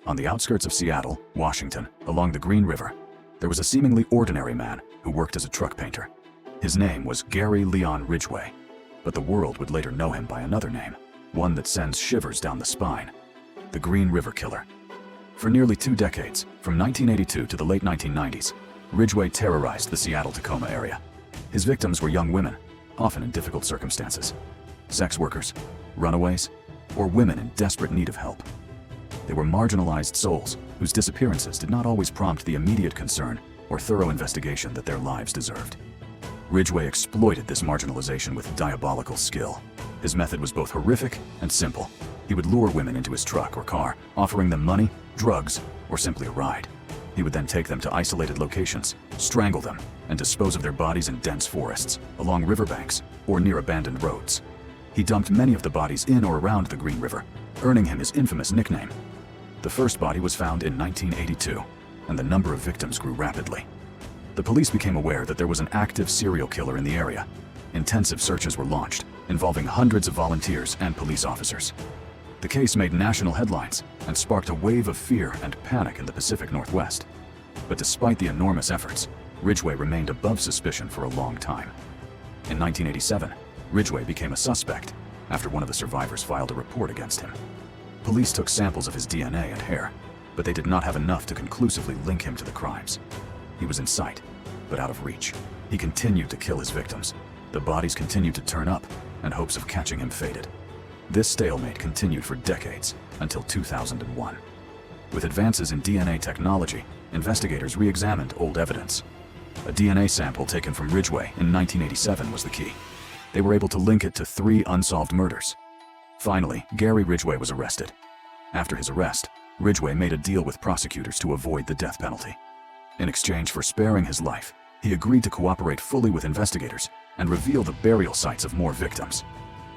On the outskirts of Seattle, Washington, along the Green River, there was a seemingly ordinary man who worked as a truck painter. His name was Gary Leon Ridgway, but the world would later know him by another name, one that sends shivers down the spine: the Green River Killer. For nearly 2 decades, from 1982 to the late 1990s, Ridgway terrorized the Seattle-Tacoma area. His victims were young women, often in difficult circumstances, sex workers, runaways, or women in desperate need of help. They were marginalized souls whose disappearances did not always prompt the immediate concern or thorough investigation that their lives deserved. Ridgway exploited this marginalization with diabolical skill. His method was both horrific and simple. He would lure women into his truck or car, offering them money, drugs, or simply a ride. He would then take them to isolated locations, strangle them, and dispose of their bodies in dense forests, along riverbanks, or near abandoned roads. He dumped many of the bodies in or around the Green River, earning him his infamous nickname. The first body was found in 1982, and the number of victims grew rapidly. The police became aware that there was an active serial killer in the area. Intensive searches were launched, involving hundreds of volunteers and police officers. The case made national headlines and sparked a wave of fear and panic in the Pacific Northwest. But despite the enormous efforts, Ridgway remained above suspicion for a long time. In 1987, Ridgway became a suspect after one of the survivors filed a report against him. Police took samples of his DNA and hair, but they did not have enough to conclusively link him to the crimes. He was in sight, but out of reach. He continued to kill his victims. The bodies continued to turn up, and hopes of catching him faded. This stalemate continued for decades, until 2001. With advances in DNA technology, investigators re-examined old evidence. A DNA sample taken from Ridgway in 1987 was the key. They were able to link it to 3 unsolved murders. Finally, Gary Ridgway was arrested. After his arrest, Ridgway made a deal with prosecutors to avoid the death penalty. In exchange for sparing his life, he agreed to cooperate fully with investigators and reveal the burial sites of more victims.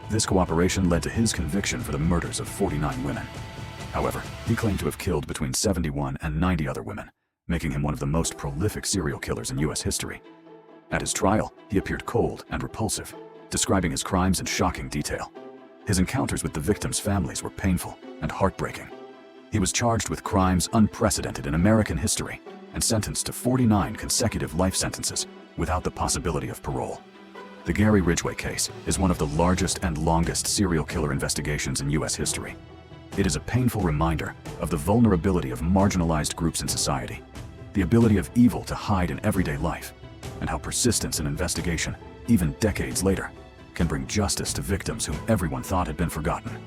This cooperation led to his conviction for the murders of 49 women. However, he claimed to have killed between 71 and 90 other women, making him one of the most prolific serial killers in U.S. history. At his trial, he appeared cold and repulsive, describing his crimes in shocking detail. His encounters with the victims' families were painful and heartbreaking. He was charged with crimes unprecedented in American history and sentenced to 49 consecutive life sentences without the possibility of parole. The Gary Ridgway case is one of the largest and longest serial killer investigations in U.S. history. It is a painful reminder of the vulnerability of marginalized groups in society, the ability of evil to hide in everyday life, and how persistence in investigation, even decades later, can bring justice to victims whom everyone thought had been forgotten.